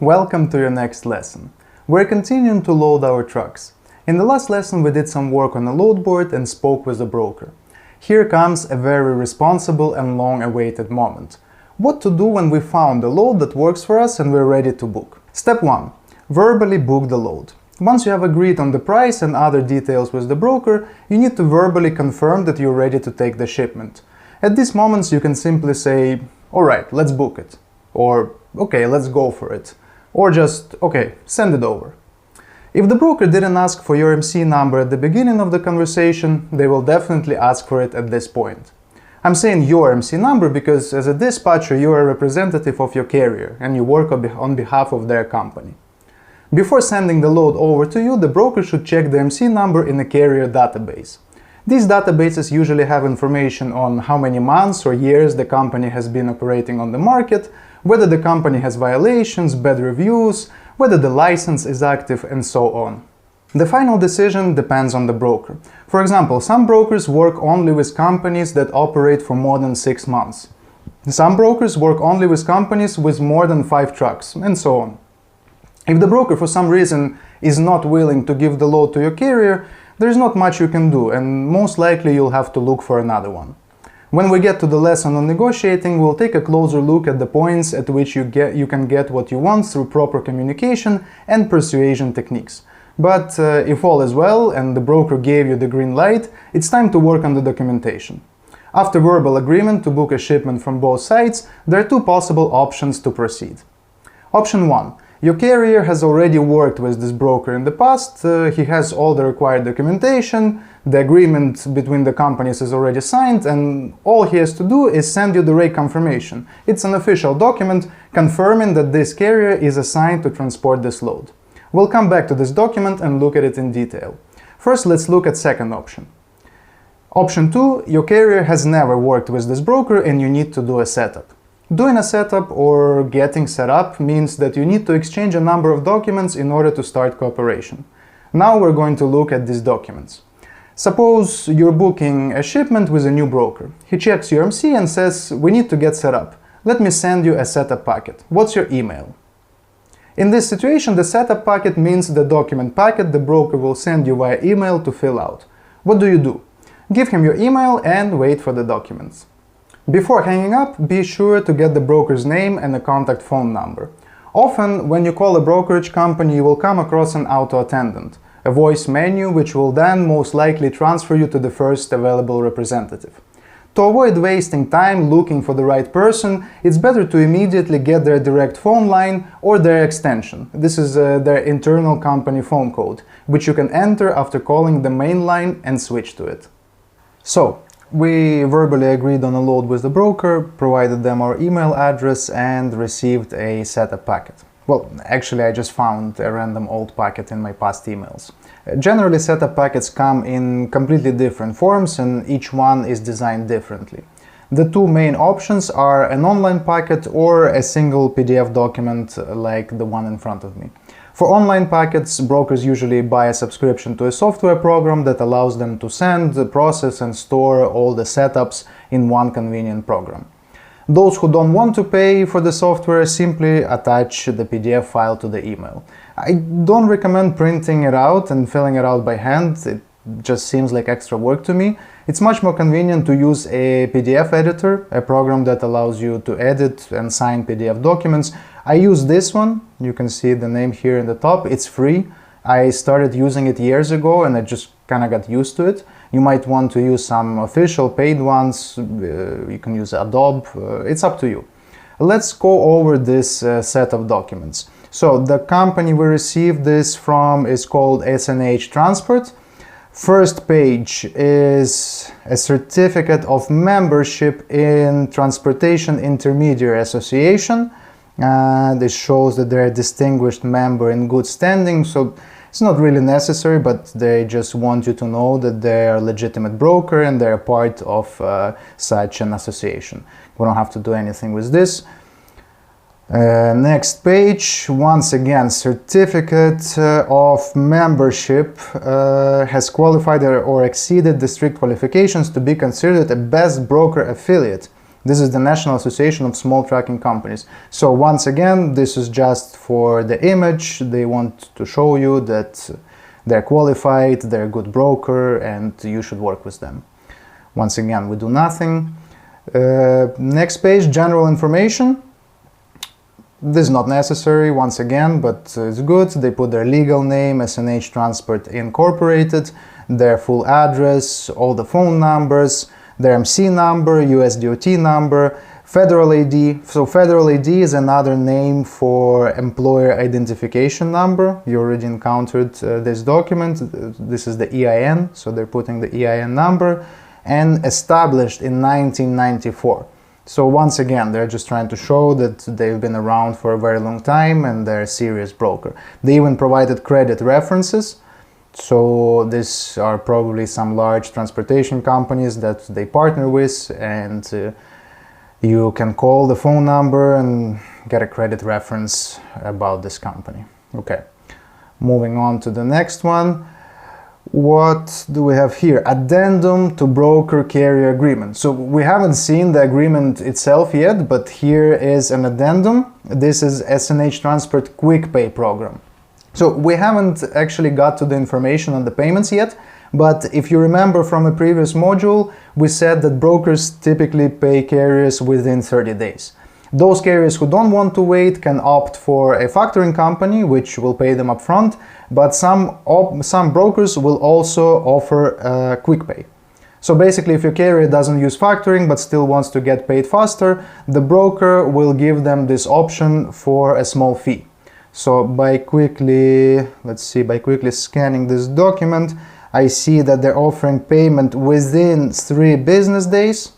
Welcome to your next lesson. We're continuing to load our trucks. In the last lesson we did some work on a load board and spoke with the broker. Here comes a very responsible and long-awaited moment. What to do when we found a load that works for us and we're ready to book. Step 1. Verbally book the load. Once you have agreed on the price and other details with the broker, you need to verbally confirm that you're ready to take the shipment. At these moments you can simply say, "Alright, let's book it," or "Okay, let's go for it," or just "Okay, send it over." If the broker didn't ask for your MC number at the beginning of the conversation, they will definitely ask for it at this point. I'm saying your MC number because as a dispatcher you are a representative of your carrier and you work on behalf of their company. Before sending the load over to you, the broker should check the MC number in a carrier database. These databases usually have information on how many months or years the company has been operating on the market, whether the company has violations, bad reviews, whether the license is active, and so on. The final decision depends on the broker. For example, some brokers work only with companies that operate for more than 6 months. Some brokers work only with companies with more than 5 trucks, and so on. If the broker for some reason is not willing to give the load to your carrier, there is not much you can do, and most likely you'll have to look for another one. When we get to the lesson on negotiating, we'll take a closer look at the points at which you can get what you want through proper communication and persuasion techniques. But if all is well and the broker gave you the green light, it's time to work on the documentation. After verbal agreement to book a shipment from both sides, there are 2 possible options to proceed. Option 1. Your carrier has already worked with this broker in the past, he has all the required documentation, the agreement between the companies is already signed, and all he has to do is send you the rate confirmation. It's an official document confirming that this carrier is assigned to transport this load. We'll come back to this document and look at it in detail. First, let's look at second option. Option 2. Your carrier has never worked with this broker and you need to do a setup. Doing a setup or getting set up means that you need to exchange a number of documents in order to start cooperation. Now we're going to look at these documents. Suppose you're booking a shipment with a new broker. He checks your MC and says, "We need to get set up. Let me send you a setup packet. What's your email?" In this situation, the setup packet means the document packet the broker will send you via email to fill out. What do? Give him your email and wait for the documents. Before hanging up, be sure to get the broker's name and a contact phone number. Often, when you call a brokerage company, you will come across an auto attendant, a voice menu which will then most likely transfer you to the first available representative. To avoid wasting time looking for the right person, it's better to immediately get their direct phone line or their extension. This is their internal company phone code, which you can enter after calling the main line and switch to it. So, we verbally agreed on a load with the broker, provided them our email address, and received a setup packet. Well, actually I just found a random old packet in my past emails. Generally, setup packets come in completely different forms and each one is designed differently. The 2 main options are an online packet or a single PDF document like the one in front of me. For online packets, brokers usually buy a subscription to a software program that allows them to send, process and store all the setups in one convenient program. Those who don't want to pay for the software simply attach the PDF file to the email. I don't recommend printing it out and filling it out by hand, it just seems like extra work to me. It's much more convenient to use a PDF editor, a program that allows you to edit and sign PDF documents. I use this one, you can see the name here in the top, it's free. I started using it years ago and I just kind of got used to it. You might want to use some official paid ones, you can use Adobe, it's up to you. Let's go over this set of documents. So the company we received this from is called S&H Transport. First page is a certificate of membership in Transportation Intermediary Association. This shows that they're a distinguished member in good standing, so it's not really necessary, but they just want you to know that they're a legitimate broker and they're part of such an association. We don't have to do anything with this. Next page, once again, certificate of membership has qualified or exceeded the strict qualifications to be considered a best broker affiliate. This is the National Association of Small Trucking Companies. So once again, this is just for the image. They want to show you that they're qualified, they're a good broker, and you should work with them. Once again, we do nothing. Next page, general information. This is not necessary, once again, but it's good. They put their legal name, SNH Transport Incorporated, their full address, all the phone numbers, their MC number, USDOT number, Federal ID. So Federal ID is another name for Employer Identification Number. You already encountered this document. This is the EIN, so they're putting the EIN number, and established in 1994. So once again, they're just trying to show that they've been around for a very long time and they're a serious broker. They even provided credit references. So these are probably some large transportation companies that they partner with, and you can call the phone number and get a credit reference about this company. Okay, moving on to the next one. What do we have here? Addendum to broker carrier agreement. So we haven't seen the agreement itself yet, but here is an addendum. This is SNH Transport Quick Pay program. So we haven't actually got to the information on the payments yet, but if you remember from a previous module, we said that brokers typically pay carriers within 30 days. Those carriers who don't want to wait can opt for a factoring company, which will pay them upfront, but some brokers will also offer quick pay. So basically, if your carrier doesn't use factoring but still wants to get paid faster, the broker will give them this option for a small fee. So by quickly scanning this document, I see that they're offering payment within 3 business days,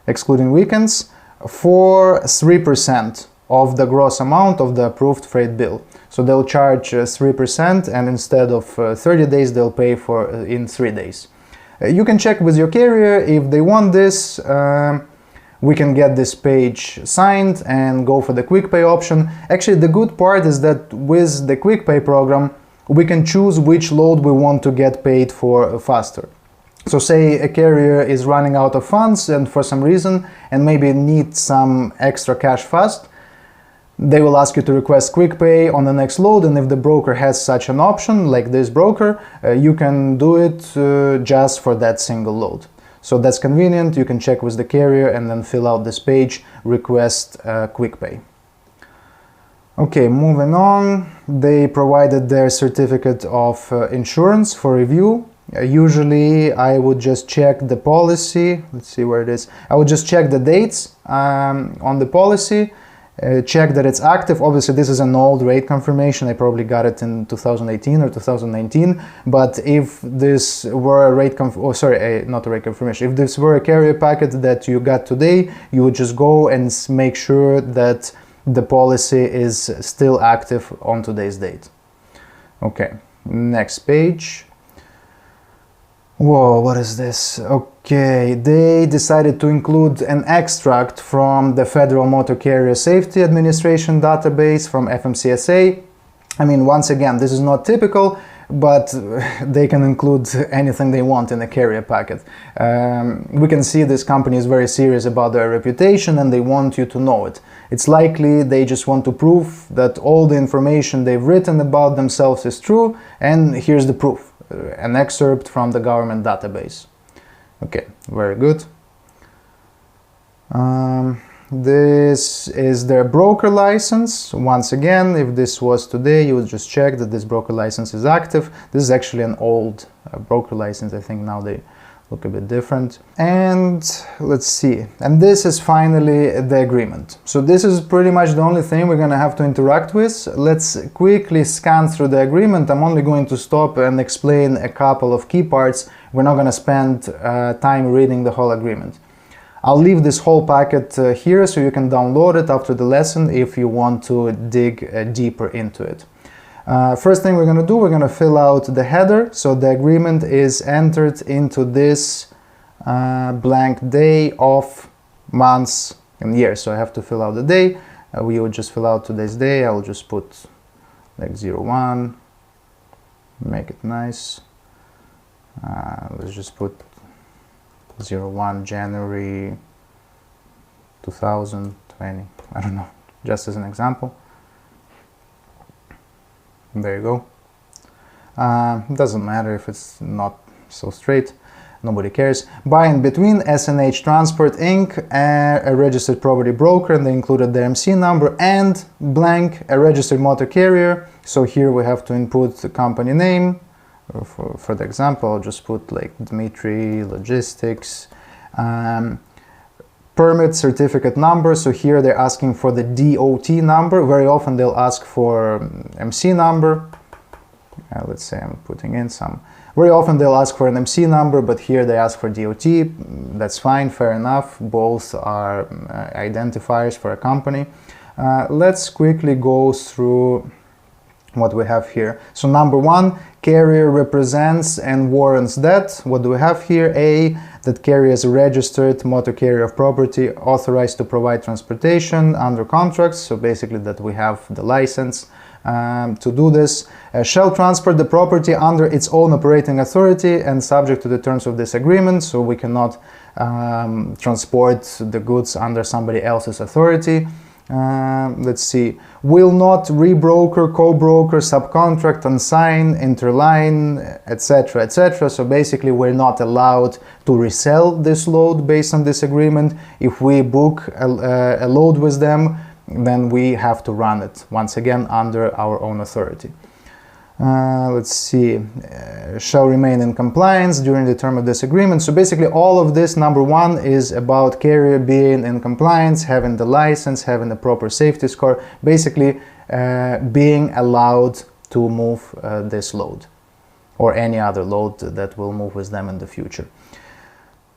excluding weekends, for 3% of the gross amount of the approved freight bill. So they'll charge 3%, and instead of 30 days, they'll pay for in 3 days. You can check with your carrier if they want this. We can get this page signed and go for the quick pay option. Actually, the good part is that with the quick pay program, we can choose which load we want to get paid for faster. So say a carrier is running out of funds and for some reason, and maybe needs some extra cash fast, they will ask you to request quick pay on the next load, and if the broker has such an option, like this broker, you can do it just for that single load. So that's convenient. You can check with the carrier and then fill out this page, request quick pay. Okay, moving on. They provided their certificate of insurance for review. Usually I would just check the policy. Let's see where it is. I would just check the dates on the policy, check that it's active. Obviously this is an old rate confirmation. I probably got it in 2018 or 2019, but if this were a rate not a rate confirmation, if this were a carrier packet that you got today, you would just go and make sure that the policy is still active on today's date. Okay, next page. Whoa, what is this? Okay, they decided to include an extract from the Federal Motor Carrier Safety Administration database from FMCSA. I mean, once again, this is not typical, but they can include anything they want in a carrier packet. We can see this company is very serious about their reputation and they want you to know it. It's likely they just want to prove that all the information they've written about themselves is true, and here's the proof. An excerpt from the government database. Okay, very good. This is their broker license. Once again, if this was today, you would just check that this broker license is active. This is actually an old broker license. I think now they look a bit different. And let's see. And this is finally the agreement. So this is pretty much the only thing we're going to have to interact with. Let's quickly scan through the agreement. I'm only going to stop and explain a couple of key parts. We're not going to spend time reading the whole agreement. I'll leave this whole packet here so you can download it after the lesson if you want to dig deeper into it. First thing we're going to do, we're going to fill out the header. So the agreement is entered into this blank day, of, months, and years. So I have to fill out the day. We would just fill out today's day. I'll just put like 01, make it nice. Let's just put 01 January 2020, I don't know, just as an example. There you go. Doesn't matter if it's not so straight, nobody cares. By in between, SNH Transport Inc., a registered property broker, and they included the MC number, and blank, a registered motor carrier. So here we have to input the company name. For the example, I'll just put like Dmitry Logistics. Permit certificate number, so here they're asking for the DOT number. Very often they'll ask for MC number. Let's say I'm putting in some. Very often they'll ask for an MC number, but here they ask for DOT. That's fine, fair enough. Both are identifiers for a company. Let's quickly go through what we have here. So number one, carrier represents and warrants that. What do we have here? A, that carrier is a registered motor carrier of property authorized to provide transportation under contracts. So basically that we have the license to do this. Shall transport the property under its own operating authority and subject to the terms of this agreement. So we cannot transport the goods under somebody else's authority. Let's see, will not rebroker, co-broker, subcontract, unsign, interline, etc., etc. So basically we're not allowed to resell this load based on this agreement. If we book a load with them, then we have to run it once again under our own authority. Let's see, shall remain in compliance during the term of this agreement. So basically all of this, number one, is about carrier being in compliance, having the license, having the proper safety score, basically being allowed to move this load or any other load that will move with them in the future.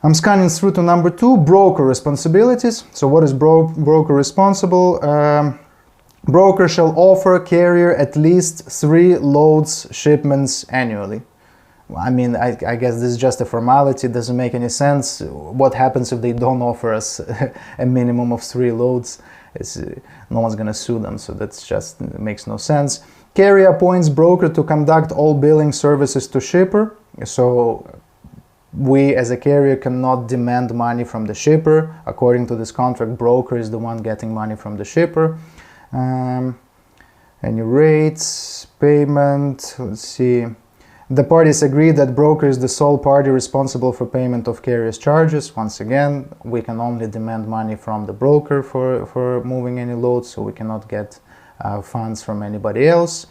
I'm scanning through to number two, broker responsibilities. So what is broker responsible? Broker shall offer carrier at least 3 loads shipments annually. I mean, I guess this is just a formality, it doesn't make any sense. What happens if they don't offer us a minimum of 3 loads? No one's gonna sue them, so that's just makes no sense. Carrier appoints broker to conduct all billing services to shipper. So we as a carrier cannot demand money from the shipper. According to this contract, broker is the one getting money from the shipper. Any rates, payment, let's see. The parties agree that broker is the sole party responsible for payment of carrier's charges. Once again, we can only demand money from the broker for moving any load, so we cannot get funds from anybody else.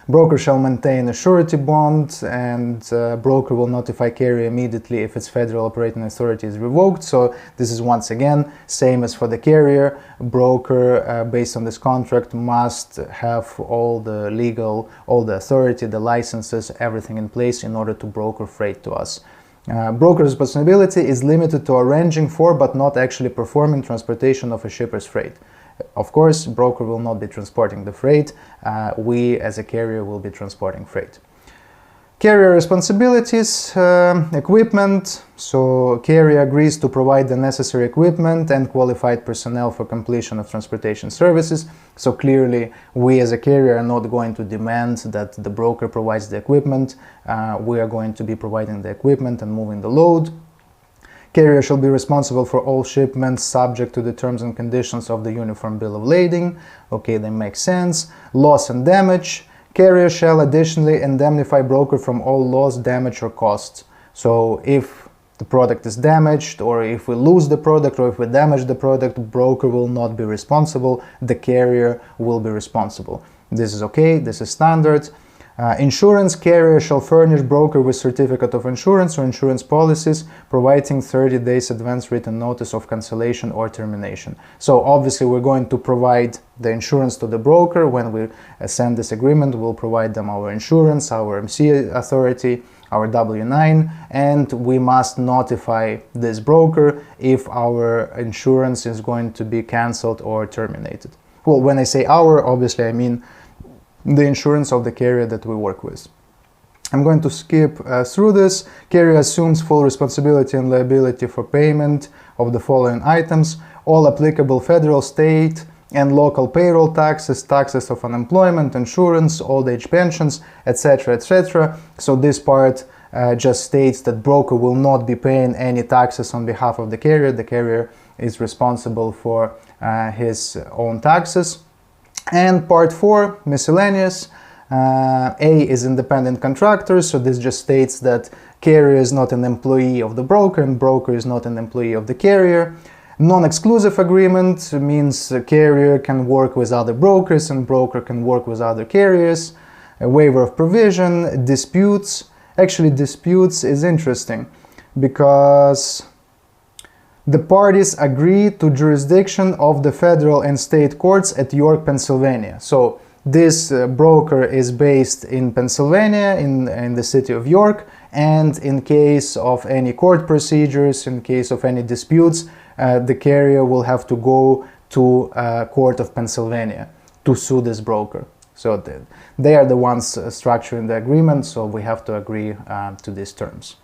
Broker shall maintain a surety bond, and broker will notify carrier immediately if its federal operating authority is revoked. So this is once again same as for the carrier. Broker, based on this contract, must have all the legal, all the authority, the licenses, everything in place in order to broker freight to us. Broker responsibility is limited to arranging for but not actually performing transportation of a shipper's freight. Of course, broker will not be transporting the freight. We as a carrier will be transporting freight. Carrier responsibilities, equipment. So carrier agrees to provide the necessary equipment and qualified personnel for completion of transportation services. So clearly we as a carrier are not going to demand that the broker provides the equipment. We are going to be providing the equipment and moving the load. Carrier shall be responsible for all shipments subject to the terms and conditions of the Uniform Bill of Lading. Okay, that makes sense. Loss and damage. Carrier shall additionally indemnify broker from all loss, damage, or costs. So if the product is damaged, or if we lose the product, or if we damage the product, broker will not be responsible. The carrier will be responsible. This is okay, this is standard. Insurance, carrier shall furnish broker with certificate of insurance or insurance policies, providing 30 days advance written notice of cancellation or termination. So obviously we're going to provide the insurance to the broker. When we send this agreement, we'll provide them our insurance, our MC authority, our W9, and we must notify this broker if our insurance is going to be cancelled or terminated. Well, when I say our, obviously I mean the insurance of the carrier that we work with. I'm going to skip through this. Carrier assumes full responsibility and liability for payment of the following items: all applicable federal, state, and local payroll taxes, taxes of unemployment, insurance, old age pensions, etc., etc. So this part just states that broker will not be paying any taxes on behalf of the carrier. The carrier is responsible for his own taxes. And part 4, miscellaneous. A is independent contractor, so this just states that carrier is not an employee of the broker and broker is not an employee of the carrier. Non-exclusive agreement means a carrier can work with other brokers and broker can work with other carriers. A waiver of provision, disputes. Actually, disputes is interesting because the parties agree to jurisdiction of the federal and state courts at York, Pennsylvania. So this broker is based in Pennsylvania, in the city of York, and in case of any court procedures, in case of any disputes, the carrier will have to go to court of Pennsylvania to sue this broker. So they are the ones structuring the agreement, so we have to agree to these terms.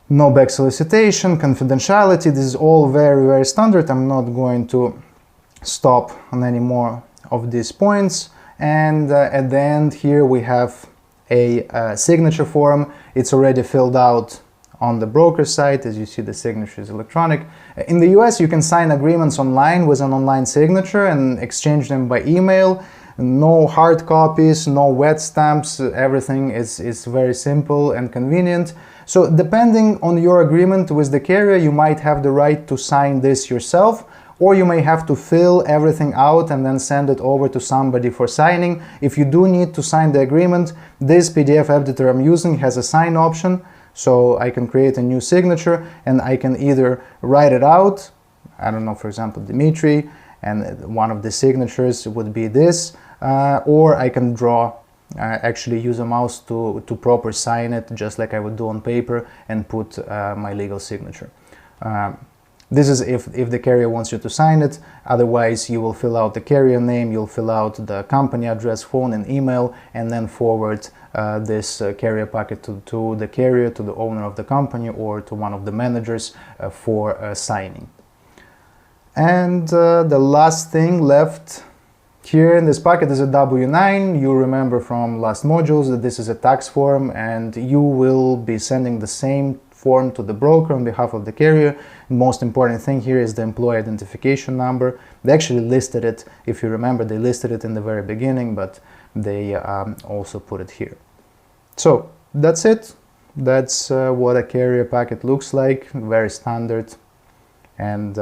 No back solicitation, confidentiality, this is all very, very standard. I'm not going to stop on any more of these points. And at the end here we have a signature form. It's already filled out on the broker site. As you see, the signature is electronic. In the US, you can sign agreements online with an online signature and exchange them by email. No hard copies, no wet stamps, everything is very simple and convenient. So depending on your agreement with the carrier, you might have the right to sign this yourself, or you may have to fill everything out and then send it over to somebody for signing. If you do need to sign the agreement, this PDF editor I'm using has a sign option, so I can create a new signature and I can either write it out, I don't know, for example, Dimitri, and one of the signatures would be this, or I can draw, actually use a mouse to proper sign it, just like I would do on paper, and put my legal signature. This is if the carrier wants you to sign it. Otherwise, you will fill out the carrier name, you'll fill out the company address, phone and email, and then forward this carrier packet to the carrier, to the owner of the company, or to one of the managers for signing. And the last thing left here in this packet is a W-9. You remember from last modules that this is a tax form, and you will be sending the same form to the broker on behalf of the carrier. The most important thing here is the employee identification number. They actually listed it, if you remember, they listed it in the very beginning, but they also put it here. So that's it. That's what a carrier packet looks like, very standard. And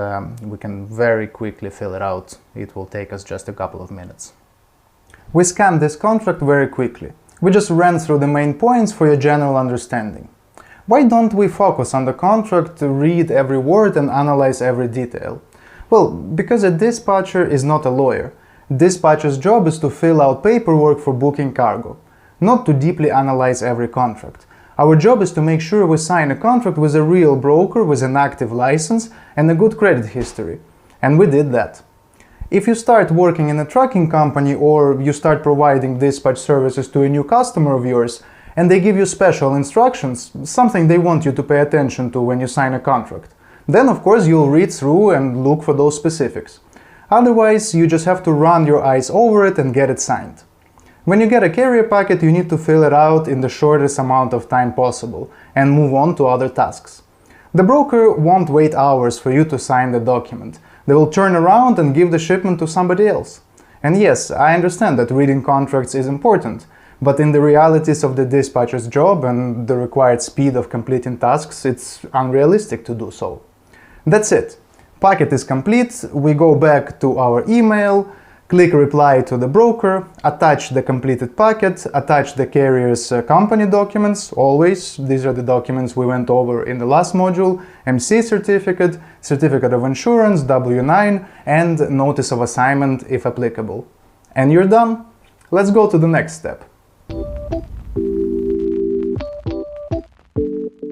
we can very quickly fill it out. It will take us just a couple of minutes. We scanned this contract very quickly. We just ran through the main points for your general understanding. Why don't we focus on the contract, read every word and analyze every detail? Well, because a dispatcher is not a lawyer. Dispatcher's job is to fill out paperwork for booking cargo, not to deeply analyze every contract. Our job is to make sure we sign a contract with a real broker with an active license and a good credit history. And we did that. If you start working in a trucking company or you start providing dispatch services to a new customer of yours and they give you special instructions, something they want you to pay attention to when you sign a contract, then of course you'll read through and look for those specifics. Otherwise, you just have to run your eyes over it and get it signed. When you get a carrier packet, you need to fill it out in the shortest amount of time possible and move on to other tasks. The broker won't wait hours for you to sign the document. They will turn around and give the shipment to somebody else. And yes, I understand that reading contracts is important, but in the realities of the dispatcher's job and the required speed of completing tasks, it's unrealistic to do so. That's it. Packet is complete. We go back to our email, click reply to the broker, attach the completed packet, attach the carrier's company documents, always. These are the documents we went over in the last module, MC certificate, certificate of insurance, W-9, and notice of assignment if applicable. And you're done. Let's go to the next step.